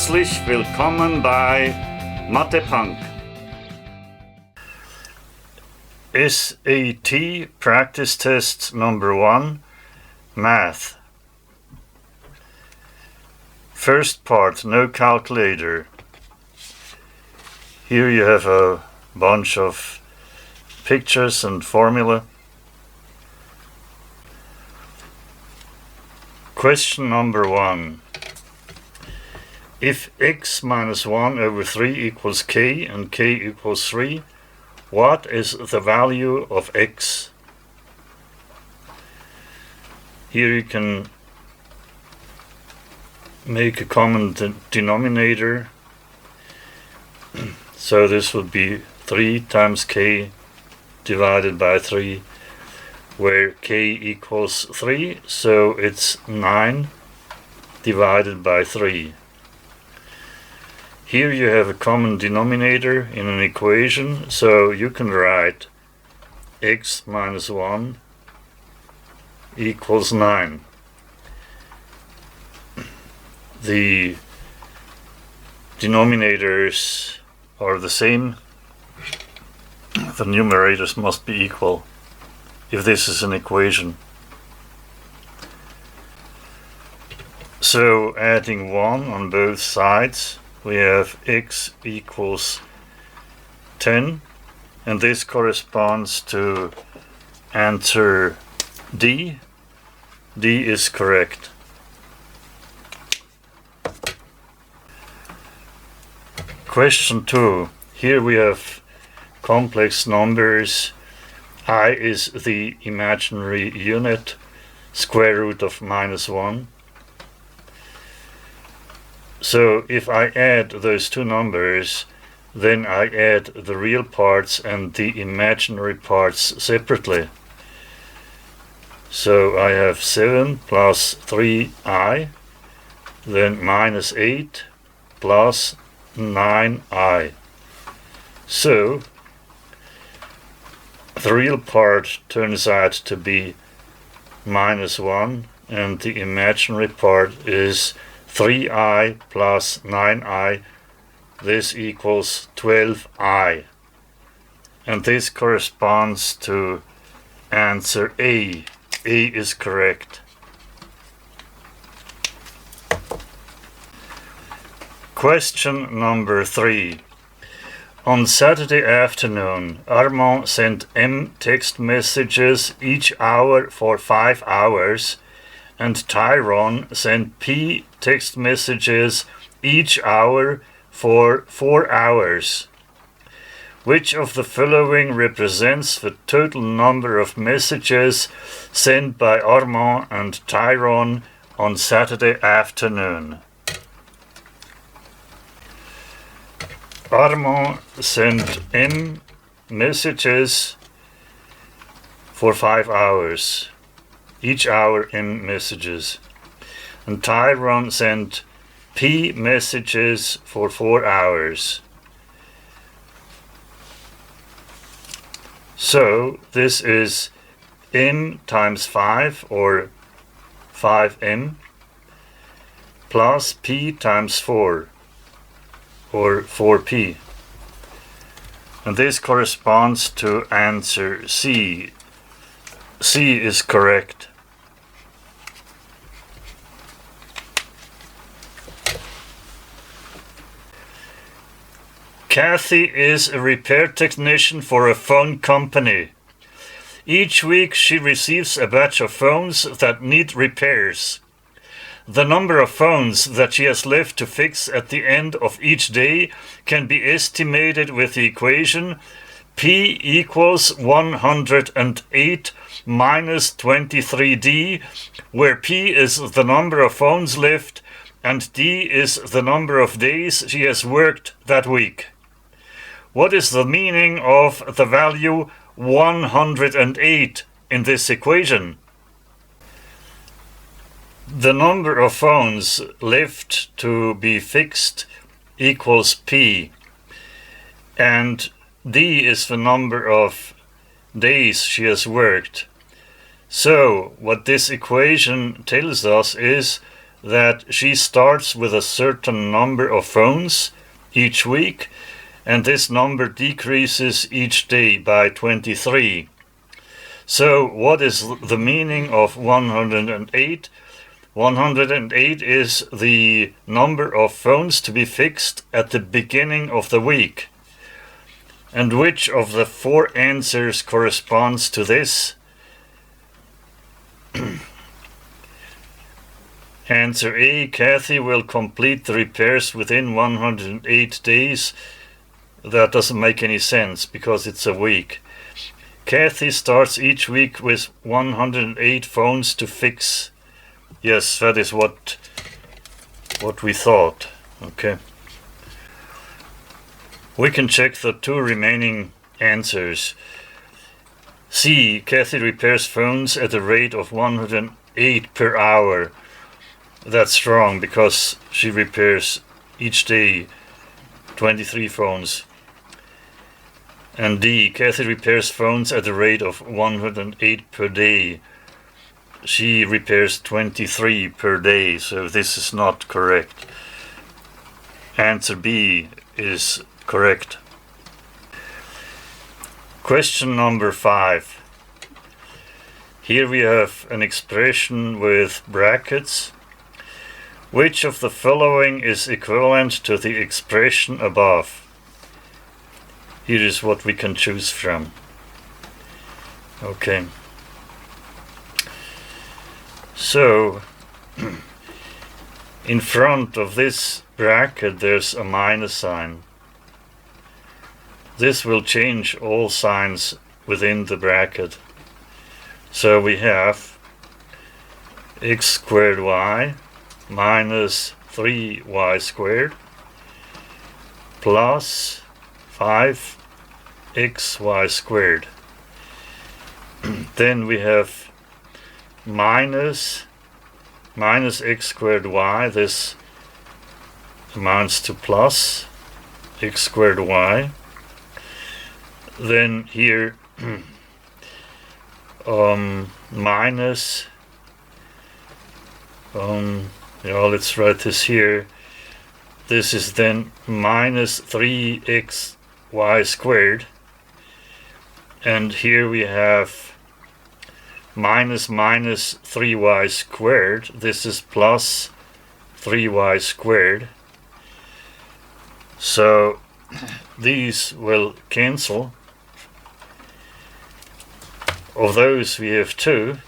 Herzlich willkommen bei mathepunk. SAT practice test number 1, math. First part, no calculator. Here you have a bunch of pictures and formula. Question number 1. If x minus 1 over 3 equals k and k equals 3, what is the value of x? Here you can make a common denominator. So this would be 3 times k divided by 3, where k equals 3, so it's 9 divided by 3. Here you have a common denominator in an equation, so you can write x minus 1 equals 9. The denominators are the same. The numerators must be equal if this is an equation. So adding 1 on both sides, we have x equals 10, and this corresponds to answer D. D is correct. Question 2. Here we have complex numbers. I is the imaginary unit, square root of minus 1. So if I add those two numbers, then I add the real parts and the imaginary parts separately. So I have 7 plus 3i, then minus 8 plus 9i. So the real part turns out to be minus 1, and the imaginary part is 3i plus 9i. This equals 12i. And this corresponds to answer A. A is correct. Question number 3. On Saturday afternoon, Armand sent M text messages each hour for 5 hours, and Tyrone sent P text messages each hour for 4 hours. Which of the following represents the total number of messages sent by Armand and Tyrone on Saturday afternoon? Armand sent M messages for 5 hours. Each hour M messages. And Tyrone sent P messages for 4 hours. So this is M times 5, or 5M, plus P times 4, or 4P. And this corresponds to answer C. C is correct. Kathy is a repair technician for a phone company. Each week she receives a batch of phones that need repairs. The number of phones that she has left to fix at the end of each day can be estimated with the equation P equals 108 minus 23D, where P is the number of phones left and D is the number of days she has worked that week. What is the meaning of the value 108 in this equation? The number of phones left to be fixed equals P, and D is the number of days she has worked. So what this equation tells us is that she starts with a certain number of phones each week, and this number decreases each day by 23. So what is the meaning of 108? 108 is the number of phones to be fixed at the beginning of the week. And which of the four answers corresponds to this? Answer A, Kathy will complete the repairs within 108 days. That doesn't make any sense because it's a week. Kathy starts each week with 108 phones to fix. Yes, that is what we thought. Okay. We can check the two remaining answers. C, Kathy repairs phones at a rate of 108 per hour. That's wrong because she repairs each day 23 phones. And D, Kathy repairs phones at a rate of 108 per day. She repairs 23 per day, so this is not correct. Answer B is correct. Question number 5. Here we have an expression with brackets. Which of the following is equivalent to the expression above? Here is what we can choose from. Okay. So, in front of this bracket there's a minus sign. This will change all signs within the bracket. So we have x squared y minus 3y squared plus 5xy squared. Then we have minus x squared y. This amounts to plus x squared y. Then here minus let's write this here. This is then minus 3xy squared, and here we have minus 3y squared. This is plus 3y squared. So these will cancel. Of those we have 2x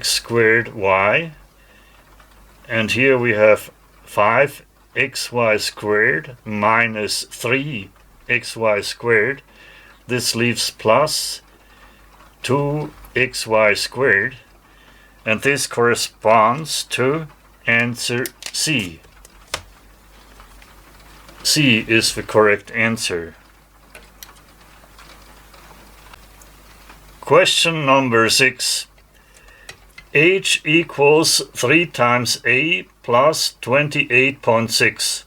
squared y, and here we have 5xy squared minus 3xy squared. This leaves plus 2xy squared, and this corresponds to answer C. C is the correct answer. Question number 6. H equals 3 times A plus 28.6.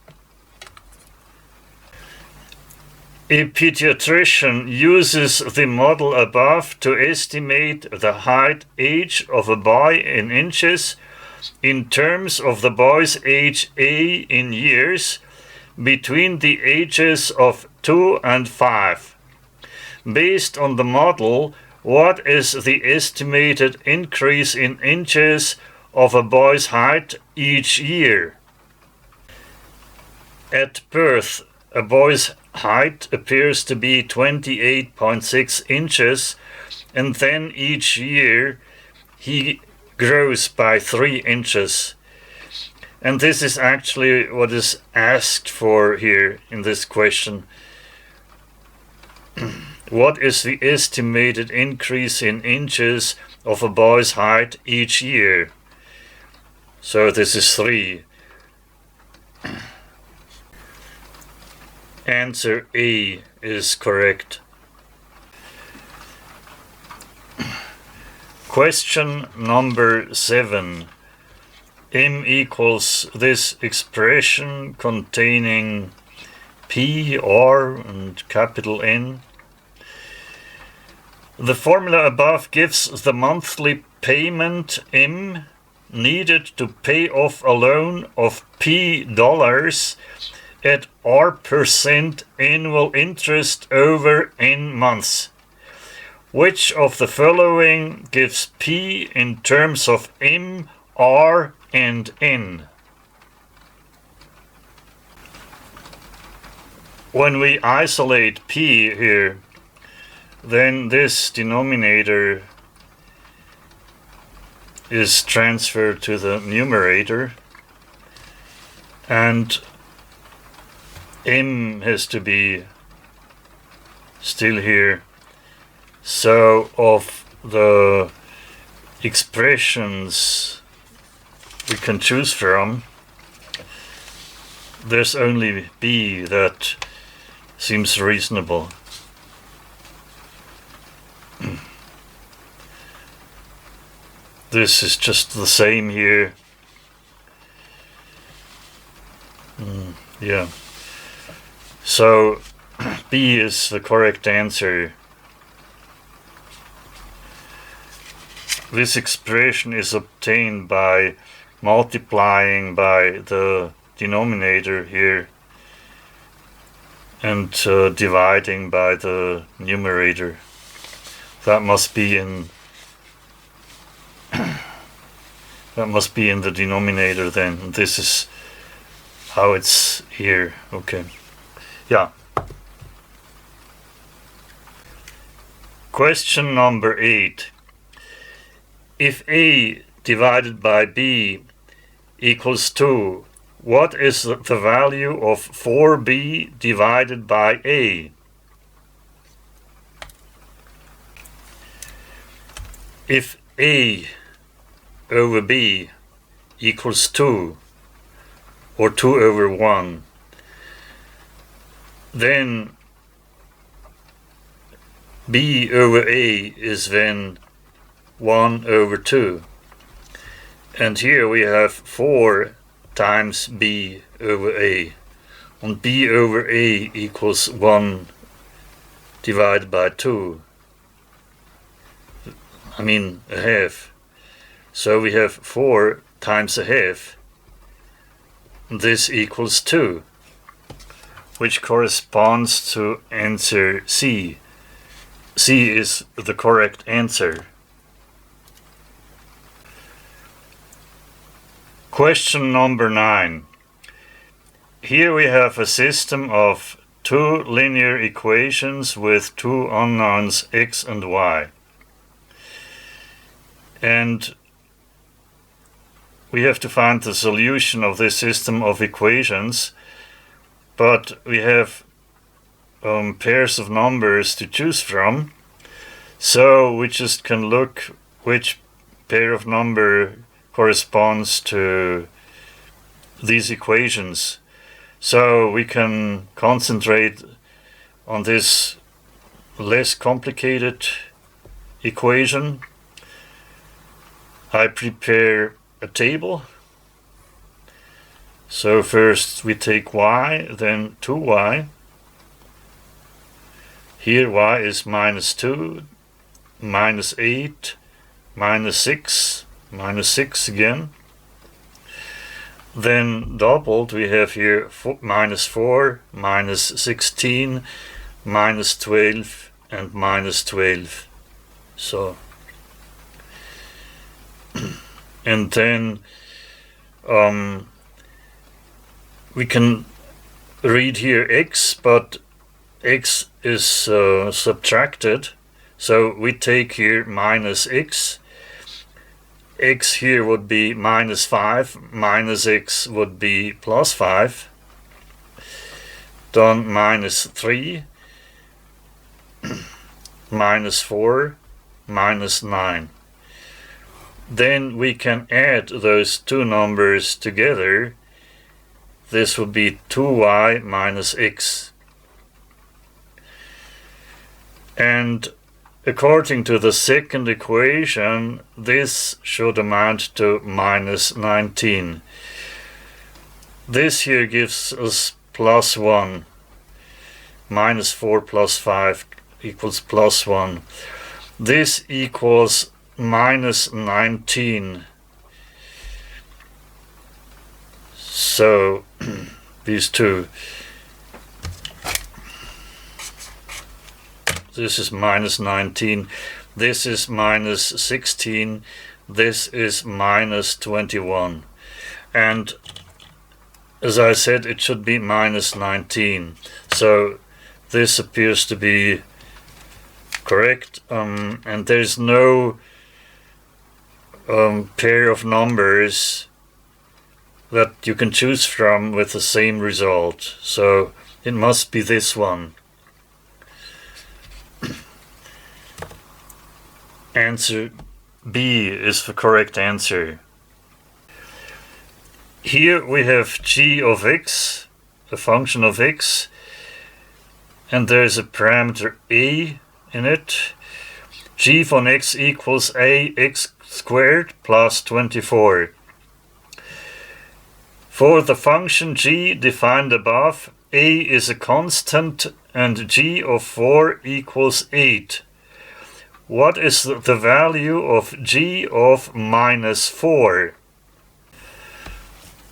A pediatrician uses the model above to estimate the height age of a boy in inches in terms of the boy's age A in years between the ages of 2 and 5. Based on the model, what is the estimated increase in inches of a boy's height each year? At birth, a boy's height appears to be 28.6 inches, and then each year he grows by 3 inches. And this is actually what is asked for here in this question. What is the estimated increase in inches of a boy's height each year? So this is 3. Answer A is correct. Question number 7. M equals this expression containing P, R, and capital N. The formula above gives the monthly payment M needed to pay off a loan of P dollars at R% annual interest over N months. Which of the following gives P in terms of M, R, and N? When we isolate P here, then this denominator is transferred to the numerator, and M has to be still here. So of the expressions we can choose from, there's only B that seems reasonable. This is just the same here. Yeah. So B is the correct answer. This expression is obtained by multiplying by the denominator here and dividing by the numerator. That must be in the denominator then. This is how it's here. Okay. Yeah. Question number 8. If A divided by B equals 2, what is the value of 4B divided by A? If A over B equals 2, or 2 over 1, then B over A is then 1 over 2. And here we have 4 times B over A. And B over A equals 1 divided by 2. I mean a half. So we have 4 times a half. This equals 2, which corresponds to answer C. C is the correct answer. Question number 9. Here we have a system of 2 linear equations with 2 unknowns x and y. And we have to find the solution of this system of equations, but we have pairs of numbers to choose from, so we just can look which pair of number corresponds to these equations. So we can concentrate on this less complicated equation. I prepare a table. So first we take y, then 2y. Here y is minus 2, minus 8, minus 6, minus 6 again. Then doubled, we have here minus 4, minus 16, minus 12, and minus 12. So, and then we can read here x, but x is subtracted. So we take here minus x. X here would be minus 5, minus x would be plus 5, then minus 3, minus 4, minus 9. Then we can add those two numbers together. This would be 2y minus x. And according to the second equation, this should amount to minus 19. This here gives us plus 1. Minus 4 plus 5 equals plus 1. This equals minus 19. So these two. This is minus 19. This is minus 16. This is minus 21. And as I said, it should be minus 19. So this appears to be correct. And there's no pair of numbers that you can choose from with the same result. So it must be this one. Answer B is the correct answer. Here we have g of x, a function of x, and there's a parameter a in it. G von x equals ax squared plus 24. For the function g defined above, a is a constant and g of 4 equals 8. What is the value of g of minus 4?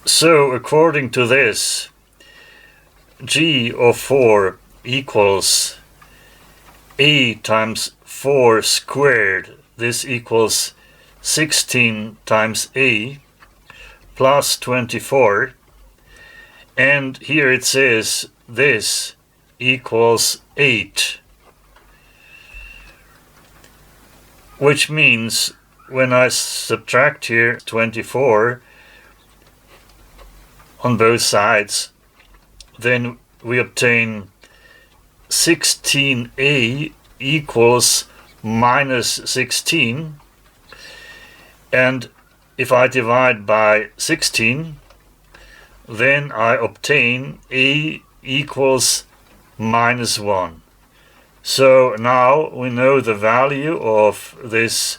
So, according to this, g of 4 equals a times 4 squared. This equals 16 times a plus 24. And here it says this equals 8. Which means when I subtract here 24 on both sides, then we obtain 16a equals minus 16. And if I divide by 16, then I obtain a equals minus 1. So now we know the value of this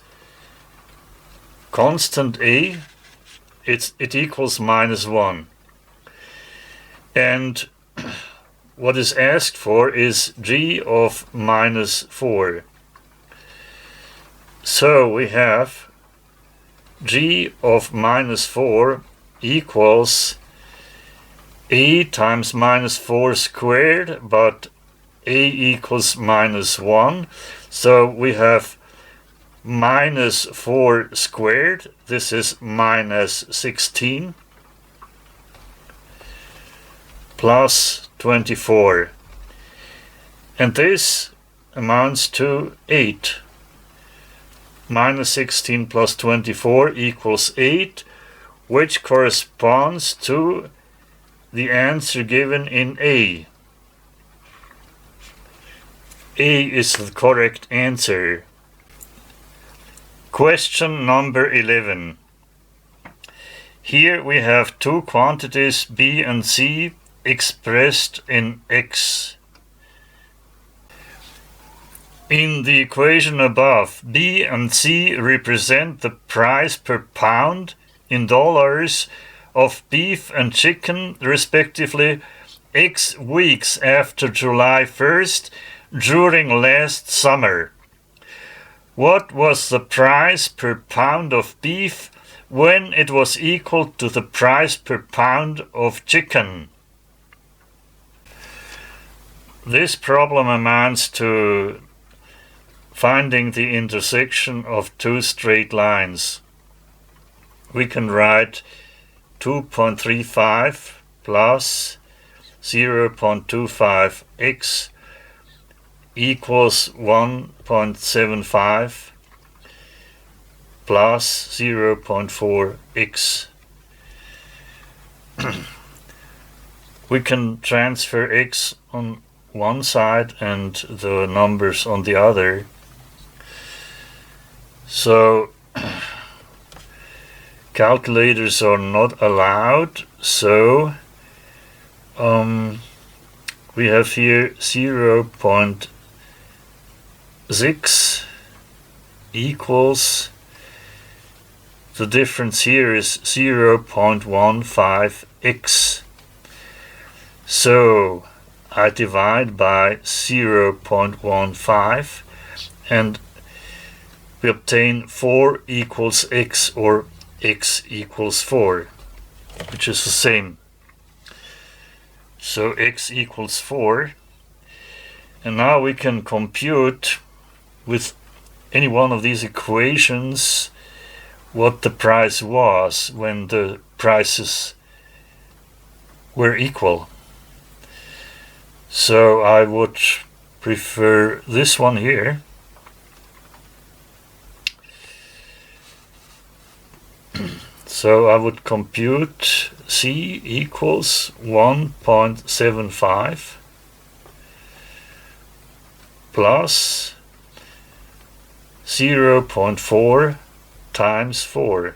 constant a. It equals minus 1. And what is asked for is g of minus 4. So we have g of minus 4 equals a times minus 4 squared, but a equals minus 1. So we have minus 4 squared. This is minus 16 plus 24. And this amounts to 8. Minus 16 plus 24 equals 8, which corresponds to the answer given in A. A is the correct answer. Question number 11. Here we have two quantities B and C expressed in X. In the equation above, B and C represent the price per pound in dollars of beef and chicken, respectively, X weeks after July 1st during last summer. What was the price per pound of beef when it was equal to the price per pound of chicken? This problem amounts to finding the intersection of two straight lines. We can write 2.35 plus 0.25x equals 1.75 plus 0.4x. We can transfer x on one side and the numbers on the other. So calculators are not allowed, so we have here 0.6 equals, the difference here is 0.15x. So I divide by 0.15 and we obtain 4 equals x, or x equals 4. which is the same. So x equals 4. And now we can compute with any one of these equations what the price was when the prices were equal. So I would prefer this one here. So I would compute C equals 1.75 plus 0.4 times 4.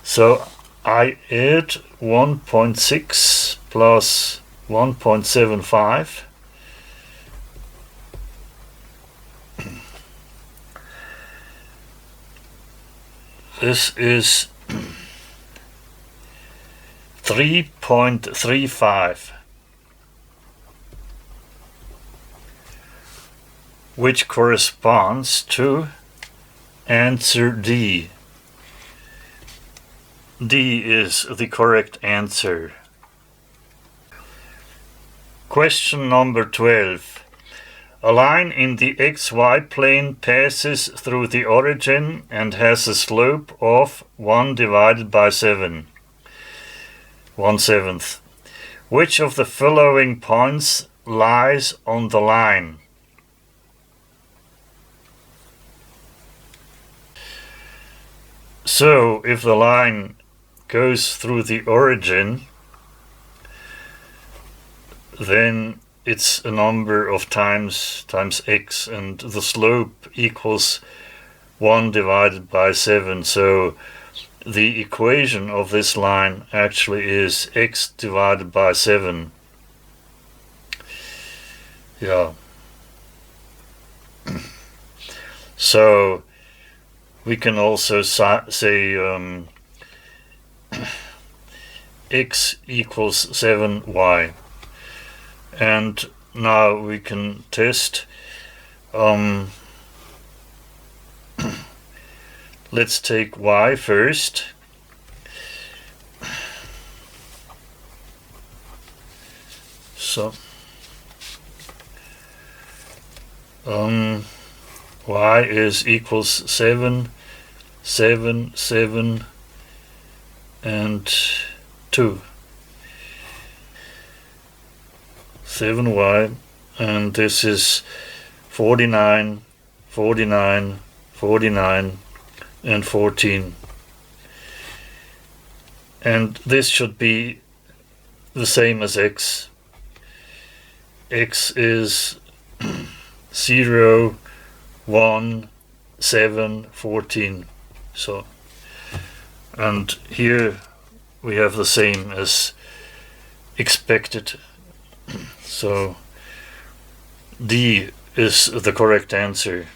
So I add 1.6 plus 1.75. This is 3.35, which corresponds to answer D. D is the correct answer. Question number 12. A line in the xy plane passes through the origin and has a slope of 1 divided by 7, 1/7. Which of the following points lies on the line? So, if the line goes through the origin, then it's a number of times x, and the slope equals 1 divided by 7. So the equation of this line actually is x divided by 7. Yeah. So we can also say x equals 7y. And now we can test. Let's take y first. So y is equals 7, 7, 7, and 2. 7y, and this is 49, 49, 49, and 14. And this should be the same as x. X is 0, 1, 7, 14. So, and here we have the same as expected. So D is the correct answer.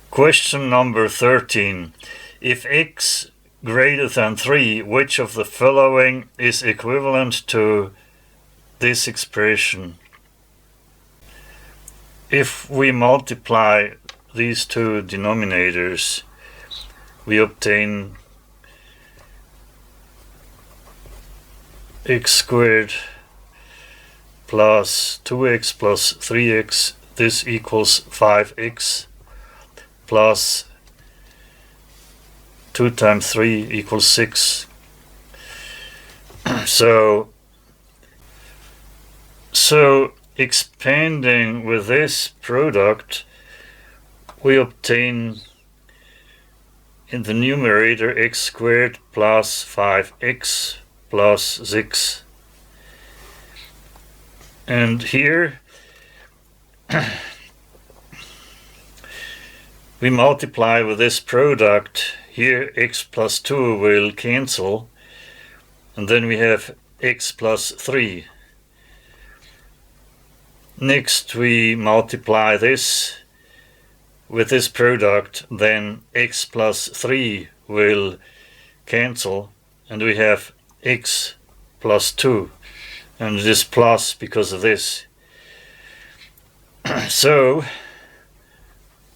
Question number 13. If x greater than 3, which of the following is equivalent to this expression? If we multiply these two denominators, we obtain x squared plus 2x plus 3x. This equals 5x plus 2 times 3 equals 6. So expanding with this product, we obtain in the numerator x squared plus 5x plus 6. And here we multiply with this product. Here x plus 2 will cancel, and then we have x plus 3. Next we multiply this with this product, then x plus 3 will cancel, and we have x plus 2, and it is plus because of this. So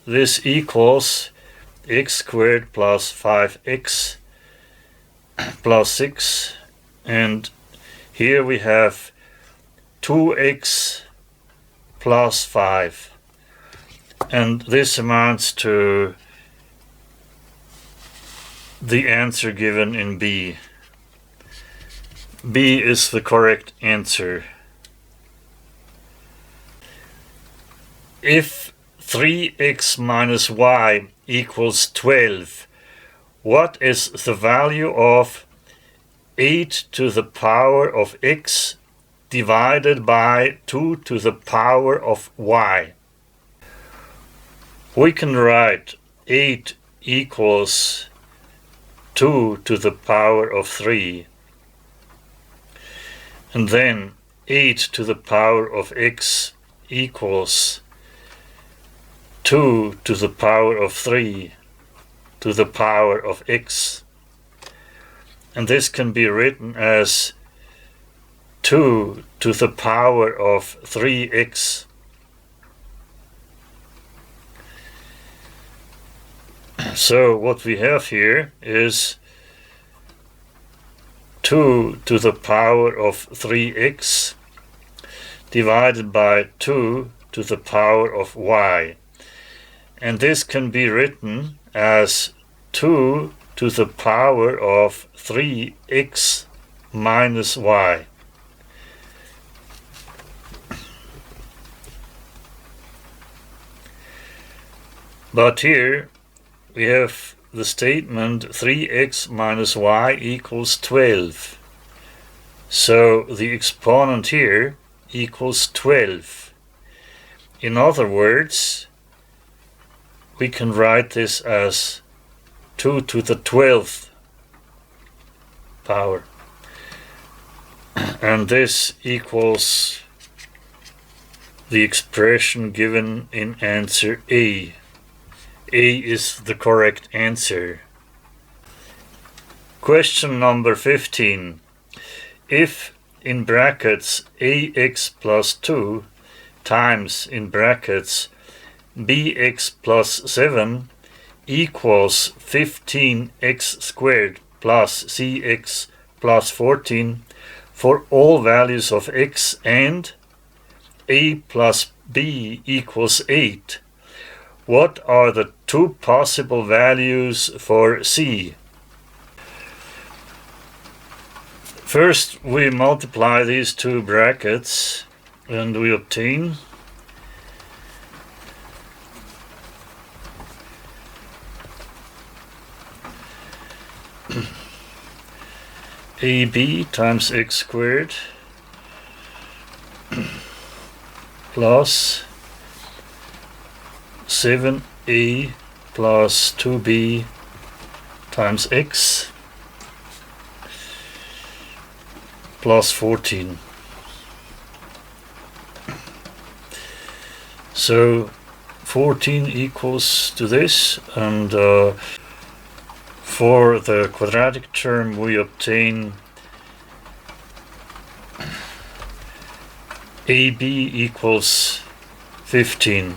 this equals x squared plus 5x plus 6, and here we have 2x plus 5, and this amounts to the answer given in B. B is the correct answer. If 3x minus y equals 12, what is the value of 8 to the power of x divided by 2 to the power of y? We can write 8 equals 2 to the power of 3, and then 8 to the power of x equals 2 to the power of 3 to the power of x, and this can be written as 2 to the power of 3x. So what we have here is 2 to the power of 3x divided by 2 to the power of y, and this can be written as 2 to the power of 3x minus y. But here we have the statement 3x minus y equals 12. So the exponent here equals 12. In other words, we can write this as 2 to the 12th power. And this equals the expression given in answer A. A is the correct answer. Question number 15. If in brackets ax plus 2 times in brackets bx plus 7 equals 15x squared plus cx plus 14 for all values of x and a plus b equals 8, what are the two possible values for c? First, we multiply these two brackets and we obtain ab times x squared plus 7a plus 2b times x plus 14. So 14 equals to this, and for the quadratic term we obtain AB equals 15.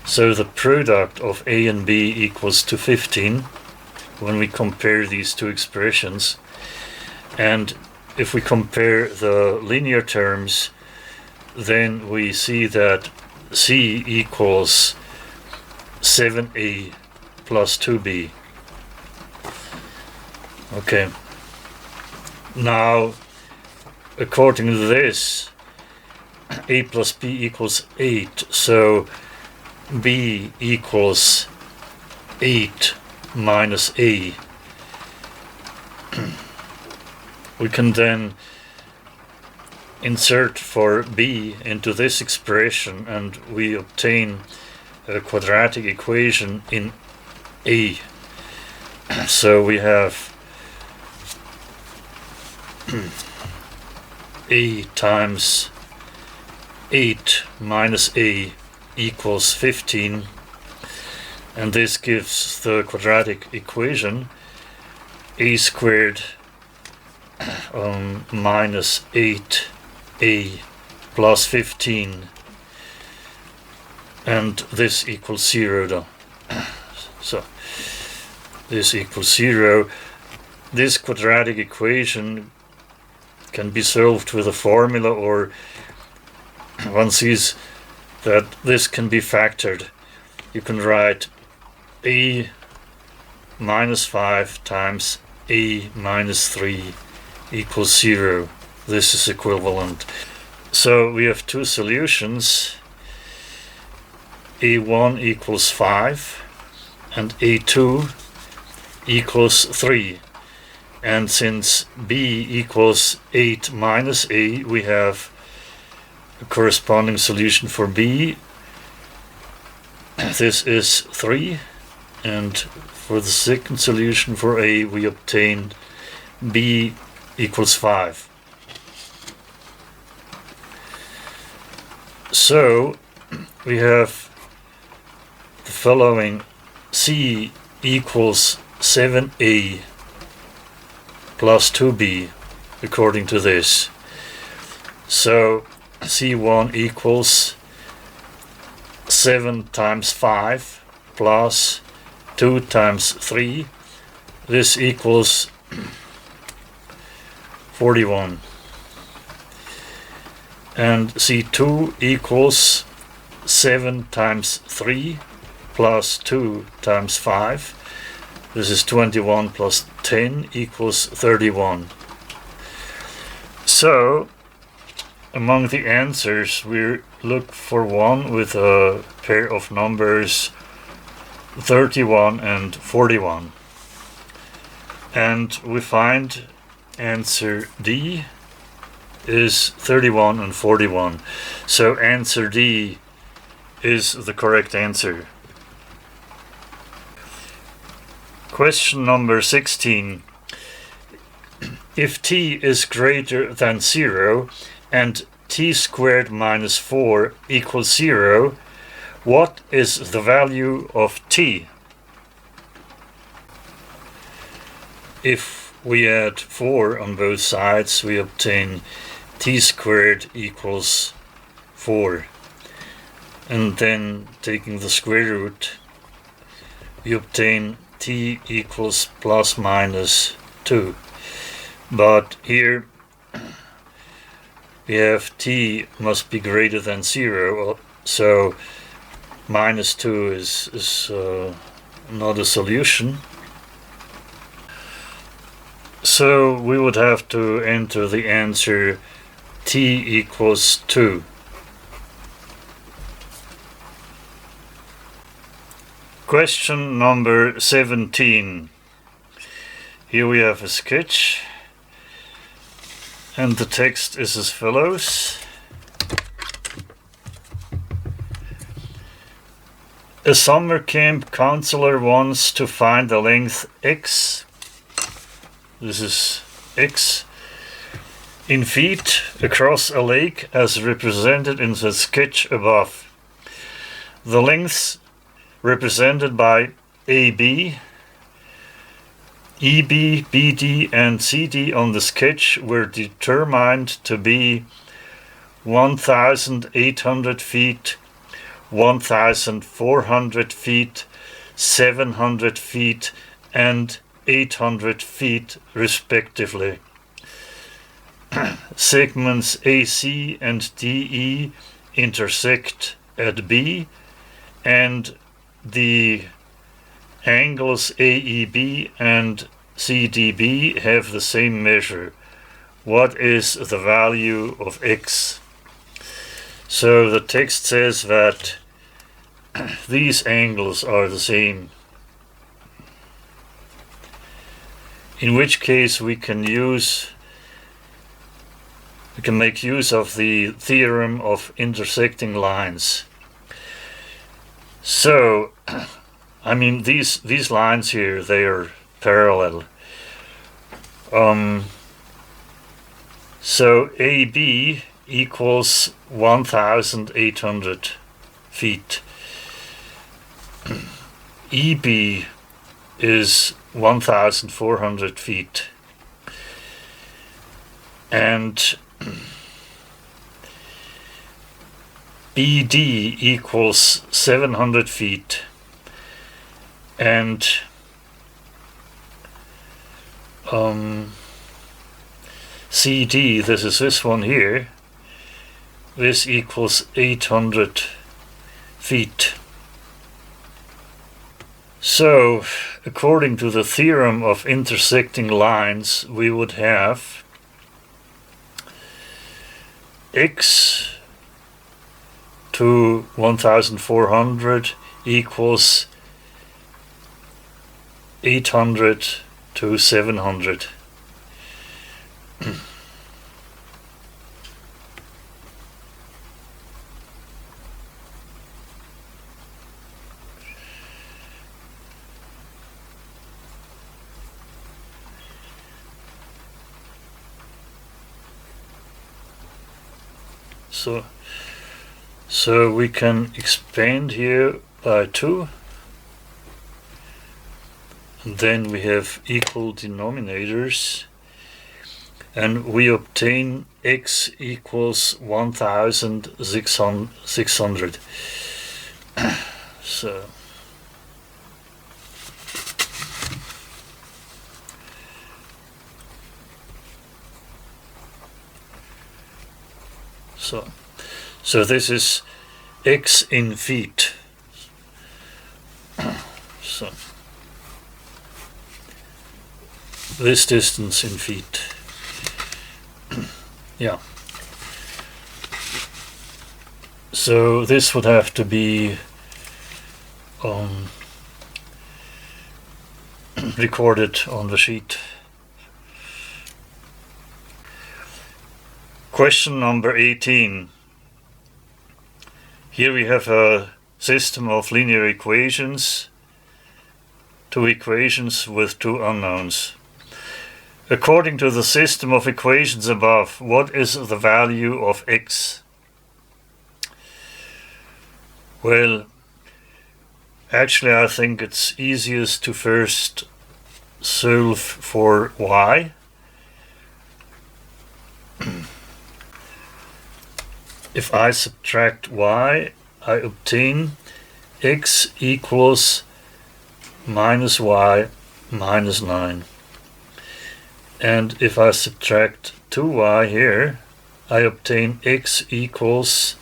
So the product of A and B equals to 15 when we compare these two expressions. And if we compare the linear terms, then we see that C equals 7A plus 2B. Okay. Now, according to this, A plus B equals 8. So B equals 8 minus A. We can then insert for B into this expression and we obtain a quadratic equation in A. So we have A times 8 minus A equals 15, and this gives the quadratic equation A squared minus 8a plus 15, and this equals 0. So this equals 0. This quadratic equation can be solved with a formula, or one sees that this can be factored. You can write a minus 5 times a minus 3 equals 0. This is equivalent. So we have two solutions. a1 equals 5 and a2 equals 3. And since b equals 8 minus a, we have a corresponding solution for b. This is 3. And for the second solution for a, we obtain b equals 5. So we have the following: c equals 7a plus 2b, according to this. So c1 equals 7 times 5 plus 2 times 3. This equals 41. And c2 equals 7 times 3 plus 2 times 5. This is 21 plus 10 equals 31. So, among the answers, we look for one with a pair of numbers 31 and 41. And we find answer D is 31 and 41. So answer D is the correct answer. Question number 16. If t is greater than 0 and t squared minus 4 equals 0, what is the value of t? If we add 4 on both sides, we obtain t squared equals 4. And then taking the square root, we obtain t equals plus minus 2. But here we have t must be greater than 0, so minus 2 is not a solution. So we would have to enter the answer t equals 2. Question number 17. Here we have a sketch, and the text is as follows. A summer camp counselor wants to find the length x, this is x, in feet across a lake as represented in the sketch above. The lengths represented by AB, EB, BD and CD on the sketch were determined to be 1,800 feet, 1,400 feet, 700 feet and 800 feet respectively. Segments AC and DE intersect at B, and the angles AEB and CDB have the same measure. What is the value of x? So the text says that these angles are the same, in which case we can make use of the theorem of intersecting lines. So, I mean, these lines here, they are parallel. So AB equals 1,800 feet. EB is 1,400 feet. And BD equals 700 feet. and CD, this is this one here, this equals 800 feet. So, according to the theorem of intersecting lines, we would have x to 1400 equals 800 to 700. So we can expand here by 2, and then we have equal denominators, and we obtain x equals 1600. So this is x in feet. So this distance in feet. Yeah. So this would have to be recorded on the sheet. Question number 18. Here we have a system of linear equations, two equations with two unknowns. According to the system of equations above, what is the value of x? Well, actually I think it's easiest to first solve for y. If I subtract y, I obtain x equals minus y minus 9. And if I subtract 2y here, I obtain x equals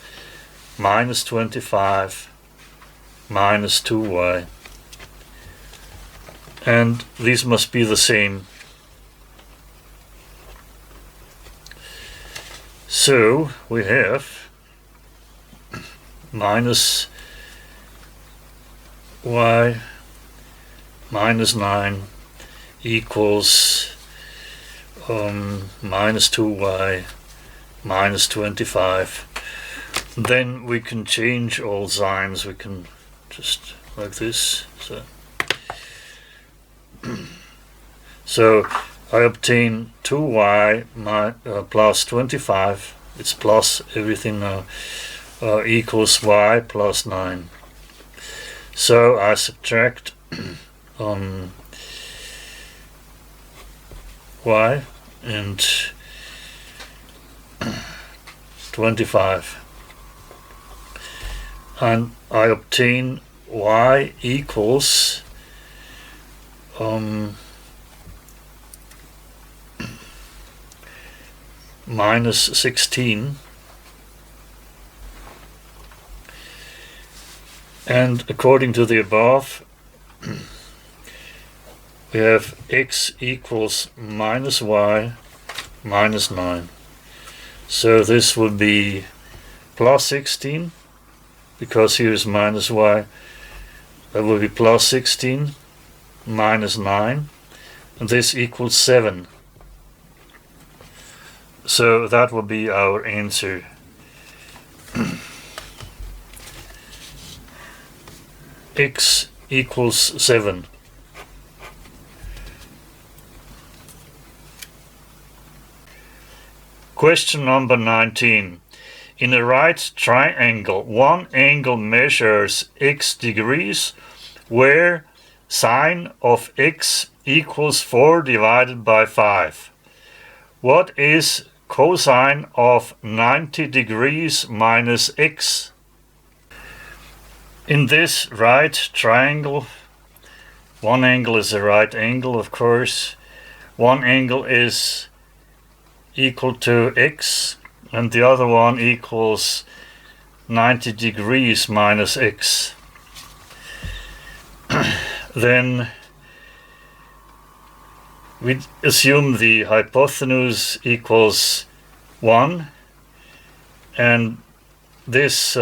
minus 25 minus 2y. And these must be the same. So we have minus y minus 9 equals minus 2y minus 25. Then we can change all signs. We can just like this. So I obtain 2y plus 25, it's plus everything now, equals y plus 9. So I subtract y and 25. And I obtain y equals minus 16, and according to the above we have x equals minus y minus 9. So this would be plus 16, because here is minus y, that would be plus 16 minus 9, and this equals 7. So that will be our answer. X equals 7. Question number 19. In a right triangle, one angle measures x degrees, where sine of x equals 4 divided by 5. What is cosine of 90 degrees minus x? In this right triangle, One angle is a right angle, of course. One angle is equal to x, and the other one equals 90 degrees minus x. Then we assume the hypotenuse equals 1, and this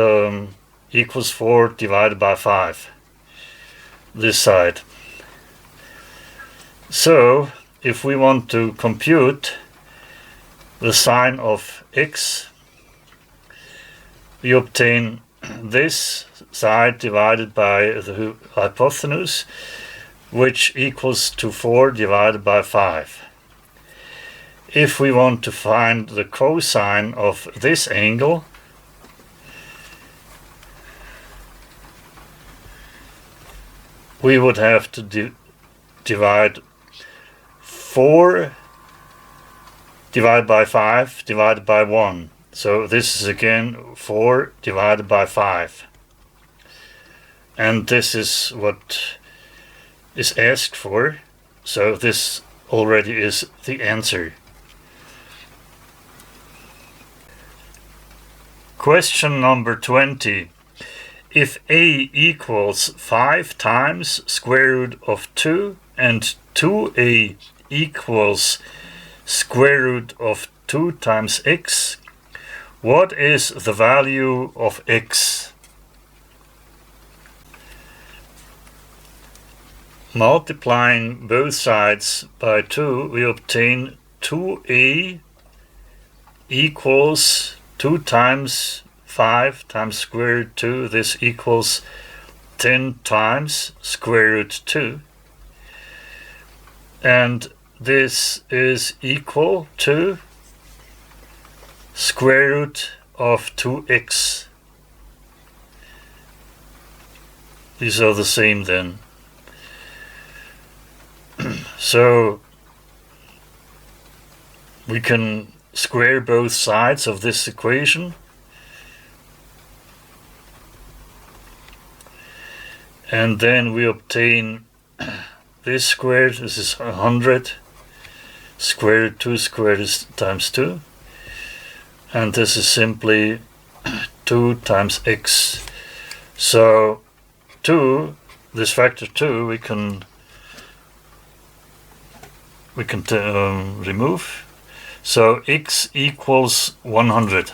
equals 4 divided by 5, this side. So if we want to compute the sine of x, we obtain this side divided by the hypotenuse, which equals to 4 divided by 5. If we want to find the cosine of this angle, we would have to divide 4 divided by 5 divided by 1. So this is again 4 divided by 5. And this is what is asked for. So this already is the answer. Question number 20. If a equals 5 times square root of 2 and 2a equals square root of 2 times x, what is the value of x? Multiplying both sides by 2, we obtain 2a equals 2 times 5 times square root 2. This equals 10 times square root 2. And this is equal to square root of 2x. These are the same then. So we can square both sides of this equation. And then we obtain this squared. This is 100. Square root 2 squared is times 2. And this is simply 2 times x. So 2, this factor 2, we can remove. So x equals 100.